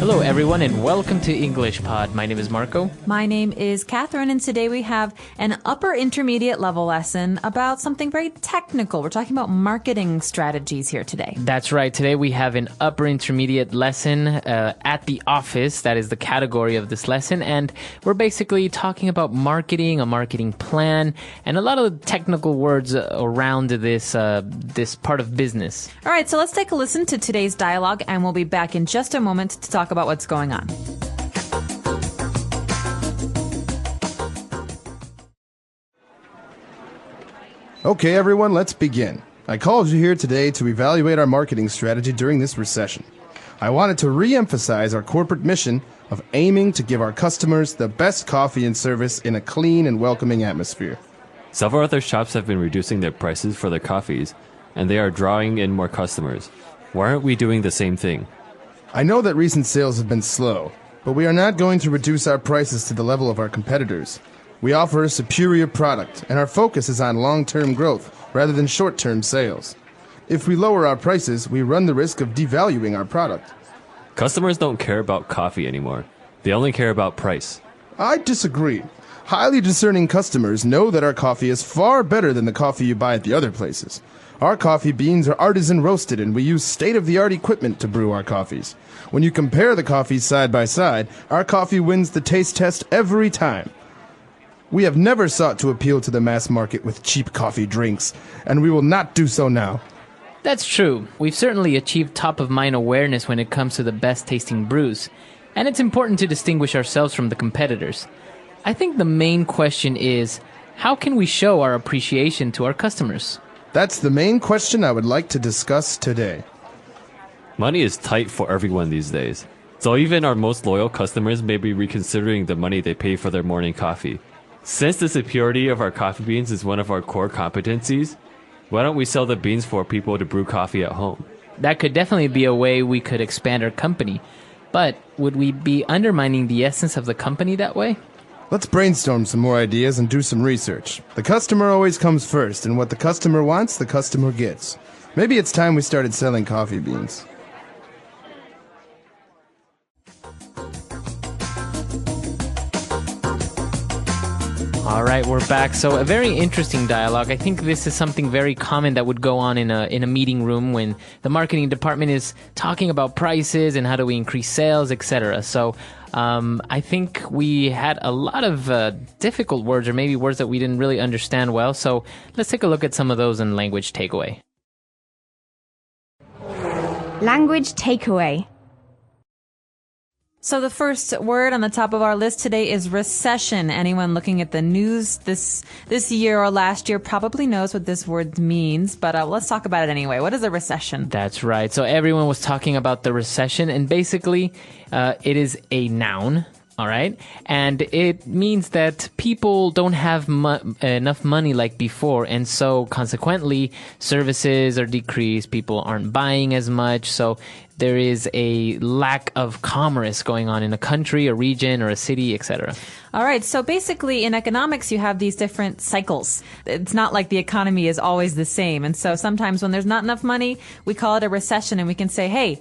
Hello, everyone, and welcome to English Pod. My name is Marco. My name is Catherine, and today we have an upper intermediate level lesson about something very technical. We're talking about marketing strategies here today. That's right. Today we have an upper intermediate lesson at the office. That is the category of this lesson. And we're basically talking about marketing, a marketing plan, and a lot of technical words around this part of business. All right, so let's take a listen to today's dialogue, and we'll be back in just a moment to talk about what's going on. Okay, everyone, let's begin. I called you here today to evaluate our marketing strategy during this recession. I wanted to re-emphasize our corporate mission of aiming to give our customers the best coffee and service in a clean and welcoming atmosphere. Several other shops have been reducing their prices for their coffees, and they are drawing in more customers. Why aren't we doing the same thing? I know that recent sales have been slow, but we are not going to reduce our prices to the level of our competitors. We offer a superior product, and our focus is on long-term growth rather than short-term sales. If we lower our prices, we run the risk of devaluing our product. Customers don't care about coffee anymore. They only care about price. I disagree. Highly discerning customers know that our coffee is far better than the coffee you buy at the other places. Our coffee beans are artisan roasted, and we use state-of-the-art equipment to brew our coffees. When you compare the coffees side by side, our coffee wins the taste test every time. We have never sought to appeal to the mass market with cheap coffee drinks, and we will not do so now. That's true. We've certainly achieved top-of-mind awareness when it comes to the best-tasting brews, and it's important to distinguish ourselves from the competitors. I think the main question is, how can we show our appreciation to our customers? That's the main question I would like to discuss today. Money is tight for everyone these days, so even our most loyal customers may be reconsidering the money they pay for their morning coffee. Since the superiority of our coffee beans is one of our core competencies, why don't we sell the beans for people to brew coffee at home? That could definitely be a way we could expand our company, but would we be undermining the essence of the company that way? Let's brainstorm some more ideas and do some research. The customer always comes first, and what the customer wants, the customer gets. Maybe it's time we started selling coffee beans. All right, we're back. So a very interesting dialogue. I think this is something very common that would go on in a meeting room when the marketing department is talking about prices and how do we increase sales, etc. So I think we had a lot of difficult words, or maybe words that we didn't really understand well. So let's take a look at some of those in language takeaway. Language takeaway. So the first word on the top of our list today is recession. Anyone looking at the news this year or last year probably knows what this word means, but let's talk about it anyway. What is a recession? That's right. So everyone was talking about the recession, and basically it is a noun. All right. And it means that people don't have enough money like before. And so consequently, services are decreased. People aren't buying as much. So there is a lack of commerce going on in a country, a region, or a city, etc. All right. So basically in economics, you have these different cycles. It's not like the economy is always the same. And so sometimes when there's not enough money, we call it a recession, and we can say, hey,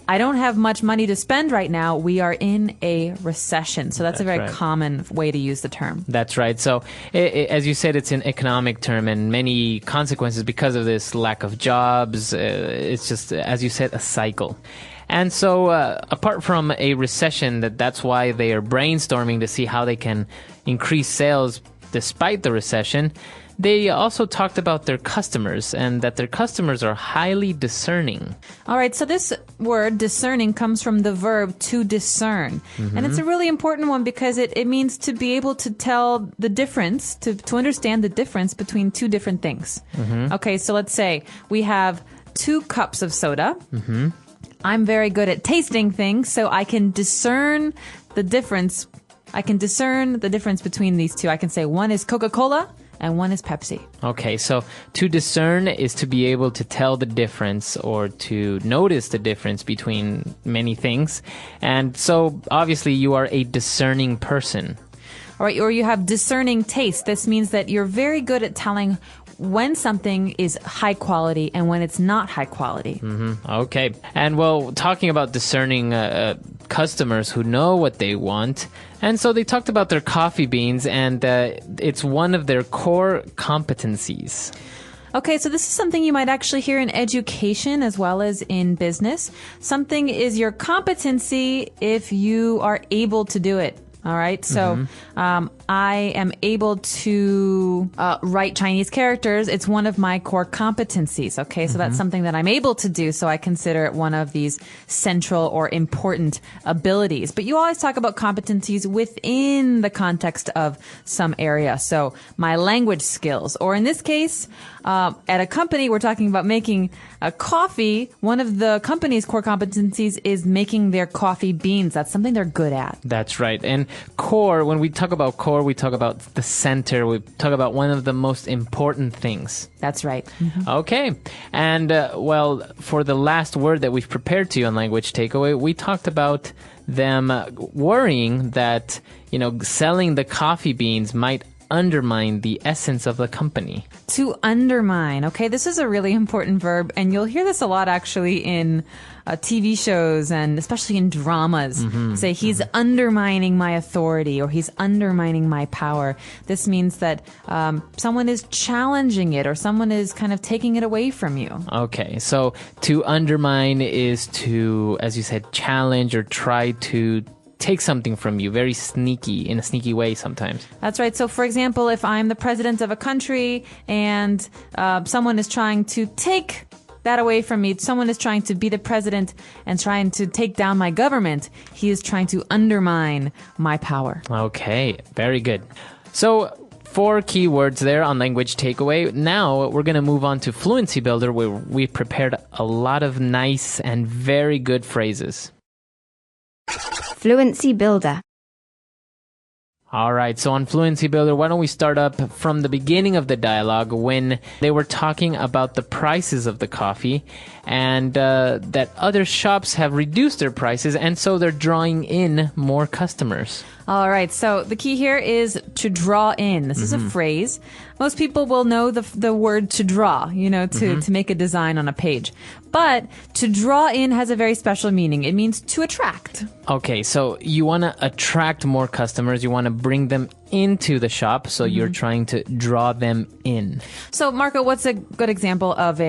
I don't have much money to spend right now. We are in a recession. So that's a very common way to use the term. That's right. So as you said, it's an economic term, and many consequences because of this lack of jobs. It's just, as you said, a cycle. And so apart from a recession, that's why they are brainstorming to see how they can increase sales despite the recession. They also talked about their customers and that their customers are highly discerning. All right, so this word, discerning, comes from the verb to discern. Mm-hmm. And it's a really important one because it means to be able to tell the difference, to understand the difference between two different things. Mm-hmm. Okay, so let's say we have 2 cups of soda. Mm-hmm. I'm very good at tasting things, so I can discern the difference. I can discern the difference between these two. I can say one is Coca-Cola and one is Pepsi. Okay, so to discern is to be able to tell the difference or to notice the difference between many things. And so obviously you are a discerning person. All right, or you have discerning taste. This means that you're very good at telling when something is high quality and when it's not high quality. Mm-hmm. Okay. And well, talking about discerning, customers who know what they want. And so they talked about their coffee beans, and it's one of their core competencies. Okay, so this is something you might actually hear in education as well as in business. Something is your competency if you are able to do it. All right. So I am able to write Chinese characters. It's one of my core competencies. Okay. So that's something that I'm able to do. So I consider it one of these central or important abilities. But you always talk about competencies within the context of some area. So my language skills, or in this case, at a company, we're talking about making a coffee. One of the company's core competencies is making their coffee beans. That's something they're good at. That's right. And core, when we talk about core, we talk about the center. We talk about one of the most important things. That's right. Okay. And, well, for the last word that we've prepared to you on Language Takeaway, we talked about them worrying that, selling the coffee beans might undermine the essence of the company. To undermine. Okay, this is a really important verb, and you'll hear this a lot actually in TV shows and especially in dramas. Say he's undermining my authority, or he's undermining my power. This means that someone is challenging it, or someone is kind of taking it away from you. Okay, so to undermine is to, as you said, challenge or try to take something from you, very sneaky, in a sneaky way sometimes. That's right. So, for example, if I'm the president of a country and someone is trying to take that away from me, someone is trying to be the president and trying to take down my government, he is trying to undermine my power. Okay, very good. So, 4 key words there on Language Takeaway. Now we're going to move on to Fluency Builder, where we prepared a lot of nice and very good phrases. Fluency Builder. All right, so on Fluency Builder, why don't we start up from the beginning of the dialogue when they were talking about the prices of the coffee, and that other shops have reduced their prices, and so they're drawing in more customers. All right, so the key here is to draw in. This is a phrase. Most people will know the word to draw, to make a design on a page. But to draw in has a very special meaning. It means to attract. Okay, so you want to attract more customers. You want to bring them into the shop, so you're trying to draw them in. So, Marco, what's a good example of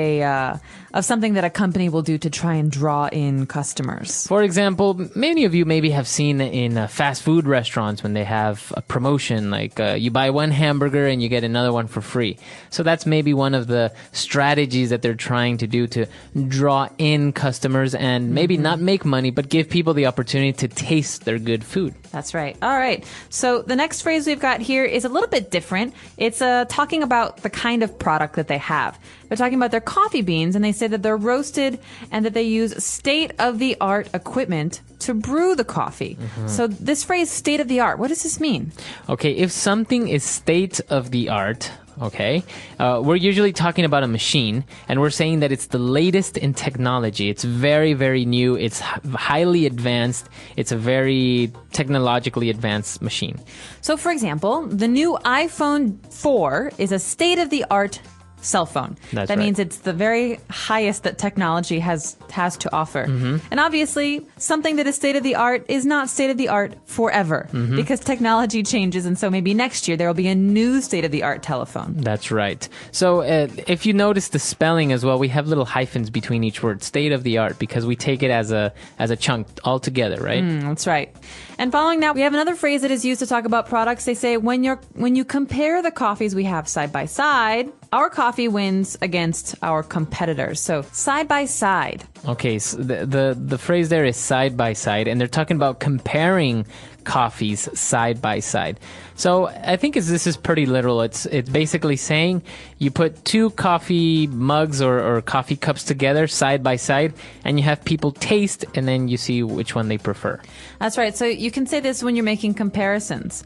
of something that a company will do to try and draw in customers? For example, many of you maybe have seen in fast food restaurants when they have a promotion, like you buy one hamburger and you get another one for free. So that's maybe one of the strategies that they're trying to do to draw in customers and maybe not make money, but give people the opportunity to taste their good food. That's right. All right. So the next phrase we've got here is a little bit different. It's talking about the kind of product that they have. They're talking about their coffee beans, and they say that they're roasted and that they use state-of-the-art equipment to brew the coffee. So this phrase, state-of-the-art, what does this mean? Okay, if something is state-of-the-art, okay, we're usually talking about a machine, and we're saying that it's the latest in technology. It's very, very new. It's highly advanced. It's a very technologically advanced machine. So, for example, the new iPhone 4 is a state-of-the-art cell phone. That means it's the very highest that technology has to offer. And obviously, something that is state-of-the-art is not state-of-the-art forever because technology changes, and so maybe next year there will be a new state-of-the-art telephone. That's right. So if you notice the spelling as well, we have little hyphens between each word, state-of-the-art, because we take it as a chunk all together, right? That's right. And following that, we have another phrase that is used to talk about products. They say when you compare the coffees we have side by side, our coffee wins against our competitors. So side by side. Okay, so the phrase there is side by side, and they're talking about comparing coffees side by side. So I think this is pretty literal. It's basically saying you put 2 coffee mugs or coffee cups together side by side, and you have people taste, and then you see which one they prefer. That's right. So you can say this when you're making comparisons.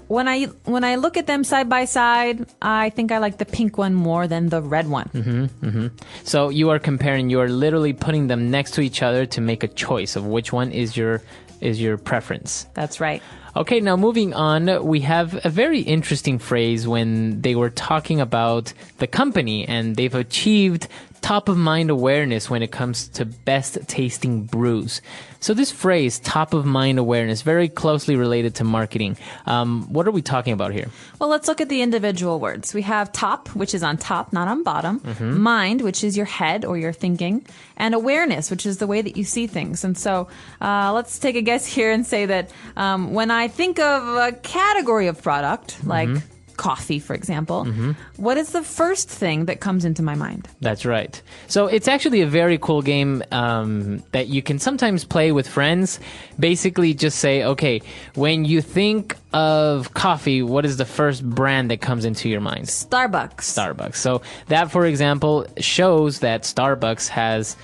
When I look at them side by side, I think I like the pink one more than the red one. So you are comparing. You are literally putting them next to each other to make a choice of which one is your preference. That's right. Okay, now moving on, we have a very interesting phrase when they were talking about the company, and they've achieved top of mind awareness when it comes to best tasting brews. So this phrase, top of mind awareness, very closely related to marketing. What are we talking about here? Well, let's look at the individual words. We have top, which is on top, not on bottom. Mind, which is your head or your thinking. And awareness, which is the way that you see things. And so let's take a guess here and say that when I think of a category of product, like coffee, for example, what is the first thing that comes into my mind? That's right. So it's actually a very cool game that you can sometimes play with friends. Basically just say, okay, when you think of coffee, what is the first brand that comes into your mind? Starbucks. So that, for example, shows that Starbucks has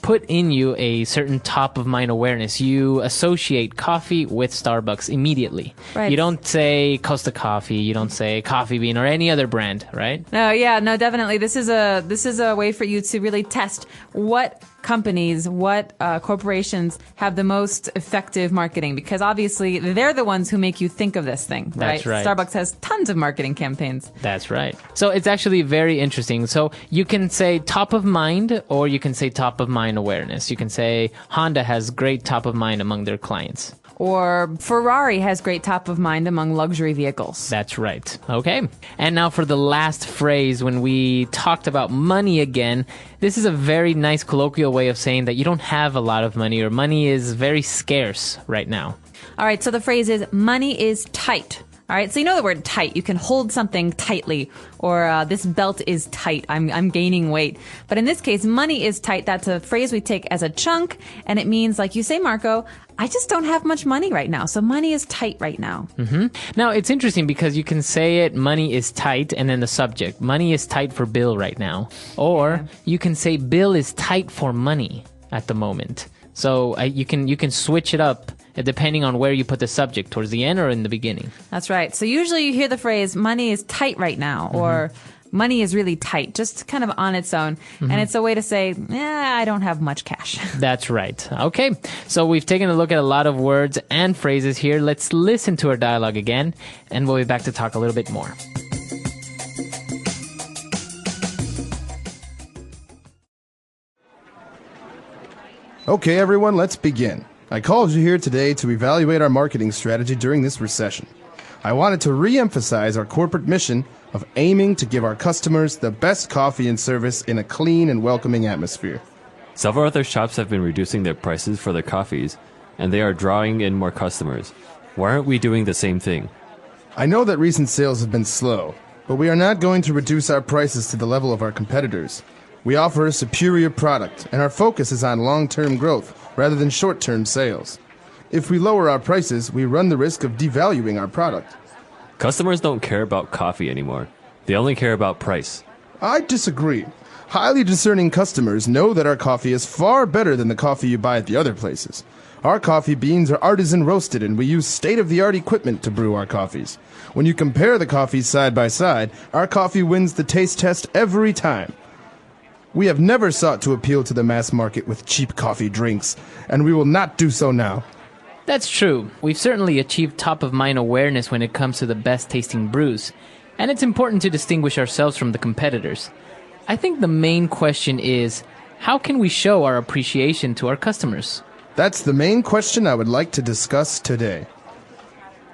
put in you a certain top of mind awareness. You associate coffee with Starbucks immediately. Right. You don't say Costa Coffee, you don't say Coffee Bean or any other brand, right? No, definitely. This is a way for you to really test what companies, what corporations have the most effective marketing, because obviously they're the ones who make you think of this thing, right? That's right. Starbucks has tons of marketing campaigns. That's right. So it's actually very interesting. So you can say top of mind, or you can say top of mind awareness. You can say Honda has great top of mind among their clients. Or Ferrari has great top of mind among luxury vehicles. That's right. Okay. And now for the last phrase, when we talked about money again, this is a very nice colloquial way of saying that you don't have a lot of money, or money is very scarce right now. All right, so the phrase is money is tight. All right, so you know the word tight. You can hold something tightly, or this belt is tight. I'm gaining weight. But in this case, money is tight. That's a phrase we take as a chunk, and it means, like you say, Marco, I just don't have much money right now. So money is tight right now. Now, it's interesting because you can say it, money is tight, and then the subject. Money is tight for Bill right now. Or you can say Bill is tight for money at the moment. So you can switch it up depending on where you put the subject, towards the end or in the beginning. That's right. So usually you hear the phrase, money is tight right now, or money is really tight, just kind of on its own. And it's a way to say, I don't have much cash. That's right. Okay, so we've taken a look at a lot of words and phrases here. Let's listen to our dialogue again, and we'll be back to talk a little bit more. Okay, everyone, let's begin. I called you here today to evaluate our marketing strategy during this recession. I wanted to re-emphasize our corporate mission of aiming to give our customers the best coffee and service in a clean and welcoming atmosphere. Several other shops have been reducing their prices for their coffees, and they are drawing in more customers. Why aren't we doing the same thing? I know that recent sales have been slow, but we are not going to reduce our prices to the level of our competitors. We offer a superior product, and our focus is on long-term growth rather than short-term sales. If we lower our prices, we run the risk of devaluing our product. Customers don't care about coffee anymore. They only care about price. I disagree. Highly discerning customers know that our coffee is far better than the coffee you buy at the other places. Our coffee beans are artisan roasted, and we use state-of-the-art equipment to brew our coffees. When you compare the coffees side by side, our coffee wins the taste test every time. We have never sought to appeal to the mass market with cheap coffee drinks, and we will not do so now. That's true. We've certainly achieved top-of-mind awareness when it comes to the best-tasting brews, and it's important to distinguish ourselves from the competitors. I think the main question is, how can we show our appreciation to our customers? That's the main question I would like to discuss today.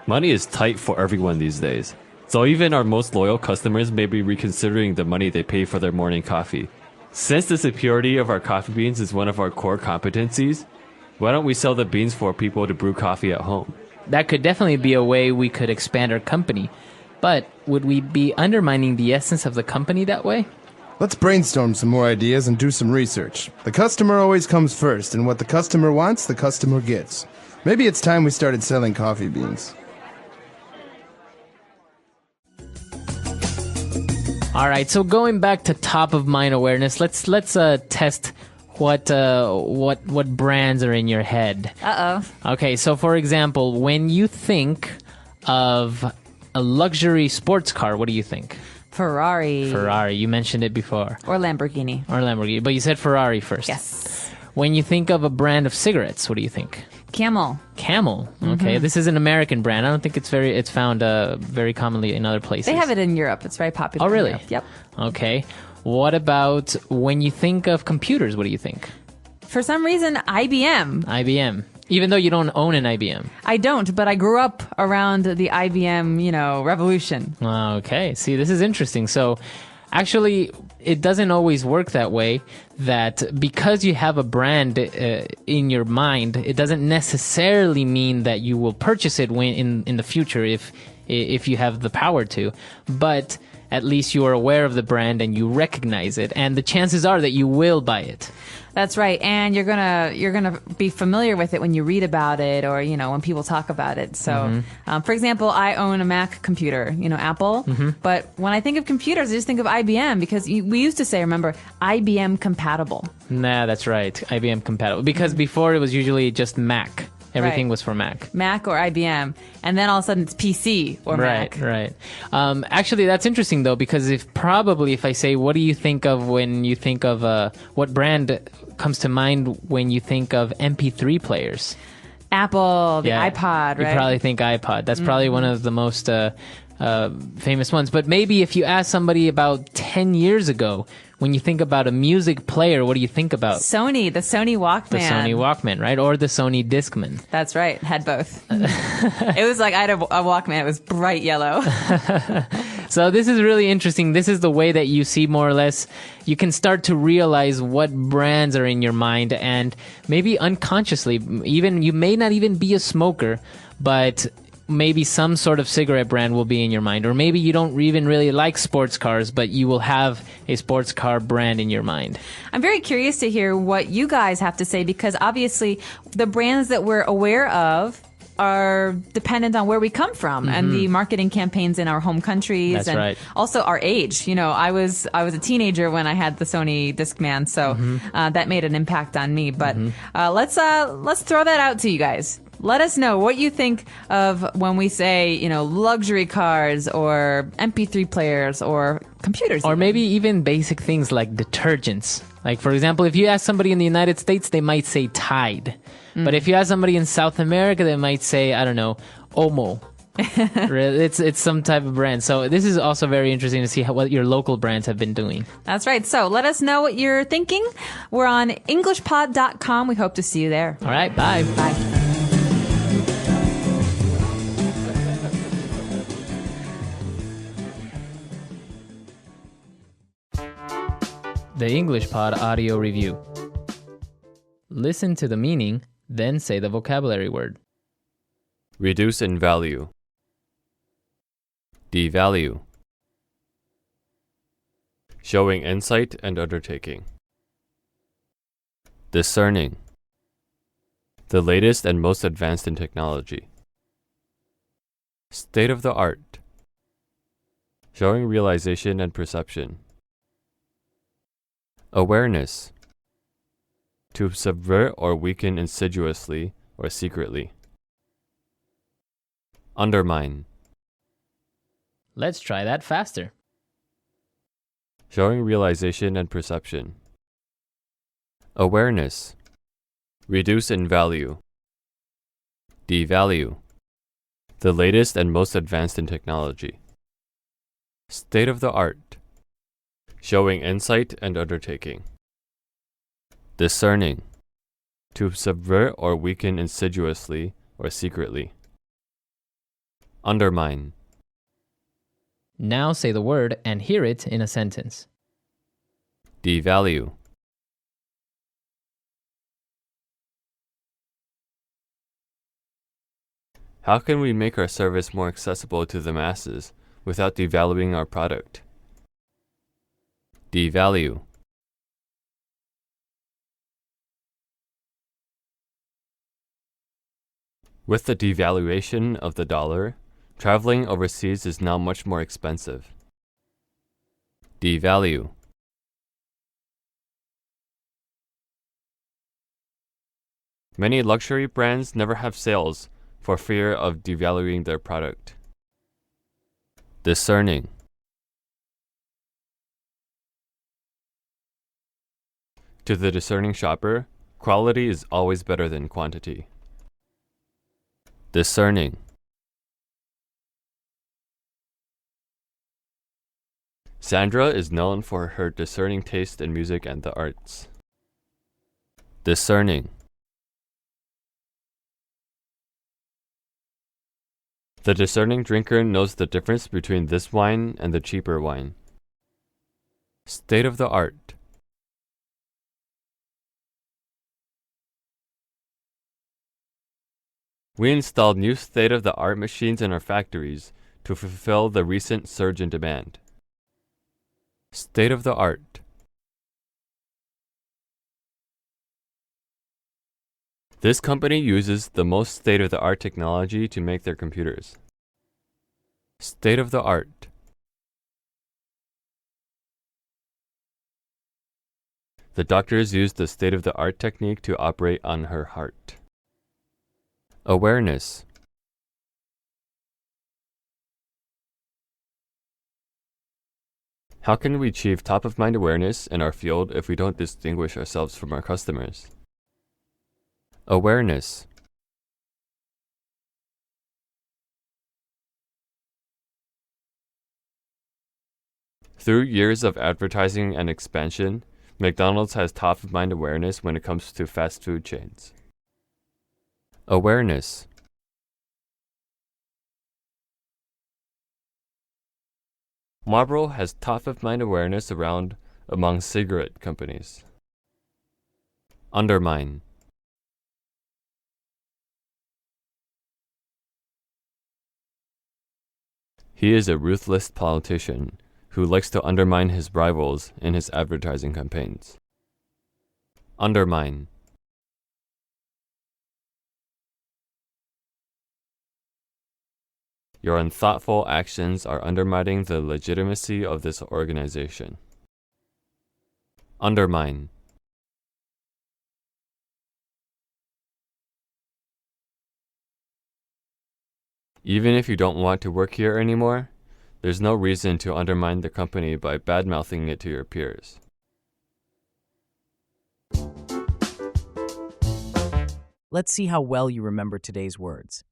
Money is tight for everyone these days. So even our most loyal customers may be reconsidering the money they pay for their morning coffee. Since the superiority of our coffee beans is one of our core competencies, why don't we sell the beans for people to brew coffee at home? That could definitely be a way we could expand our company. But would we be undermining the essence of the company that way? Let's brainstorm some more ideas and do some research. The customer always comes first, and what the customer wants, the customer gets. Maybe it's time we started selling coffee beans. All right, so going back to top of mind awareness, let's test what brands are in your head. Okay, so for example, when you think of a luxury sports car, what do you think? Ferrari. Ferrari, you mentioned it before. Or Lamborghini. Or Lamborghini, but you said Ferrari first. Yes. When you think of a brand of cigarettes, what do you think? Camel. Camel. Okay, this is an American brand. I don't think it's found very commonly in other places. They have it in Europe. It's very popular. Oh, really? in Europe. Yep. Okay. What about when you think of computers? What do you think? For some reason, IBM. IBM. Even though you don't own an IBM. I don't, but I grew up around the IBM, revolution. Okay. See, this is interesting. So actually, it doesn't always work that way, that because you have a brand in your mind, it doesn't necessarily mean that you will purchase it when in the future if you have the power to. But at least you are aware of the brand and you recognize it, and the chances are that you will buy it. That's right, and you're gonna be familiar with it when you read about it, or when people talk about it. So, for example, I own a Mac computer, Apple. But when I think of computers, I just think of IBM because we used to say, remember, IBM compatible. Nah, that's right, IBM compatible. Because before it was usually just Mac. Everything was for Mac. Mac or IBM. And then all of a sudden it's PC or Mac. Right. Actually, that's interesting, though, because if I say, what do you think of when you think of what brand comes to mind when you think of MP3 players? Apple, the iPod, right? You probably think iPod. That's probably one of the most famous ones. But maybe if you ask somebody about 10 years ago, when you think about a music player, what do you think about? The Sony Walkman. The Sony Walkman, right? Or the Sony Discman. That's right. Had both. It was like I had a Walkman. It was bright yellow. So this is really interesting. This is the way that you see more or less. You can start to realize what brands are in your mind, and maybe unconsciously, even you may not even be a smoker, but maybe some sort of cigarette brand will be in your mind. Or maybe you don't even really like sports cars, but you will have a sports car brand in your mind. I'm very curious to hear what you guys have to say, because obviously the brands that we're aware of are dependent on where we come from and the marketing campaigns in our home countries. That's and right. Also our age. I was a teenager when I had the Sony Discman, so that made an impact on me. But let's throw that out to you guys. Let us know what you think of when we say, luxury cars or MP3 players or computers. Or maybe even basic things like detergents. Like, for example, if you ask somebody in the United States, they might say Tide. But if you ask somebody in South America, they might say, I don't know, Omo. It's some type of brand. So this is also very interesting to see what your local brands have been doing. That's right. So let us know what you're thinking. We're on EnglishPod.com. We hope to see you there. All right. Bye. Bye. The English Pod Audio Review. Listen to the meaning, then say the vocabulary word. Reduce in value. Devalue. Showing insight and undertaking. Discerning. The latest and most advanced in technology. State of the art. Showing realization and perception. Awareness. To subvert or weaken insidiously or secretly. Undermine. Let's try that faster. Showing realization and perception. Awareness. Reduce in value. Devalue. The latest and most advanced in technology. State of the art. Showing insight and undertaking. Discerning. To subvert or weaken insidiously or secretly. Undermine. Now say the word and hear it in a sentence. Devalue. How can we make our service more accessible to the masses without devaluing our product? Devalue. With the devaluation of the dollar, traveling overseas is now much more expensive. Devalue. Many luxury brands never have sales for fear of devaluing their product. Discerning. To the discerning shopper, quality is always better than quantity. Discerning. Sandra is known for her discerning taste in music and the arts. Discerning. The discerning drinker knows the difference between this wine and the cheaper wine. State of the art. We installed new state-of-the-art machines in our factories to fulfill the recent surge in demand. State of the art. This company uses the most state-of-the-art technology to make their computers. State of the art. The doctors use the state-of-the-art technique to operate on her heart. Awareness. How can we achieve top-of-mind awareness in our field if we don't distinguish ourselves from our customers? Awareness. Through years of advertising and expansion, McDonald's has top-of-mind awareness when it comes to fast food chains. Awareness. Marlboro has top-of-mind awareness among cigarette companies. Undermine. He is a ruthless politician who likes to undermine his rivals in his advertising campaigns. Undermine. Your unthoughtful actions are undermining the legitimacy of this organization. Undermine. Even if you don't want to work here anymore, there's no reason to undermine the company by bad-mouthing it to your peers. Let's see how well you remember today's words.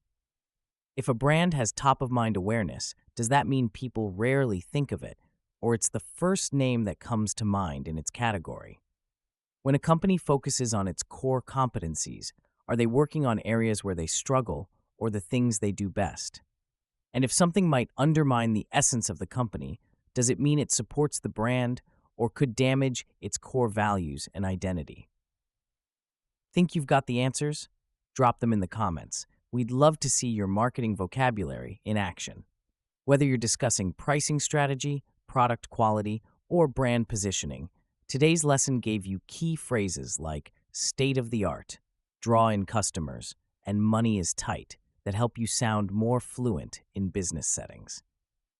If a brand has top-of-mind awareness, does that mean people rarely think of it, or it's the first name that comes to mind in its category? When a company focuses on its core competencies, are they working on areas where they struggle or the things they do best? And if something might undermine the essence of the company, does it mean it supports the brand or could damage its core values and identity? Think you've got the answers? Drop them in the comments. We'd love to see your marketing vocabulary in action. Whether you're discussing pricing strategy, product quality, or brand positioning, today's lesson gave you key phrases like state of the art, draw in customers, and money is tight that help you sound more fluent in business settings.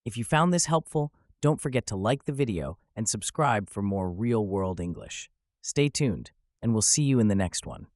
If you found this helpful, don't forget to like the video and subscribe for more real-world English. Stay tuned, and we'll see you in the next one.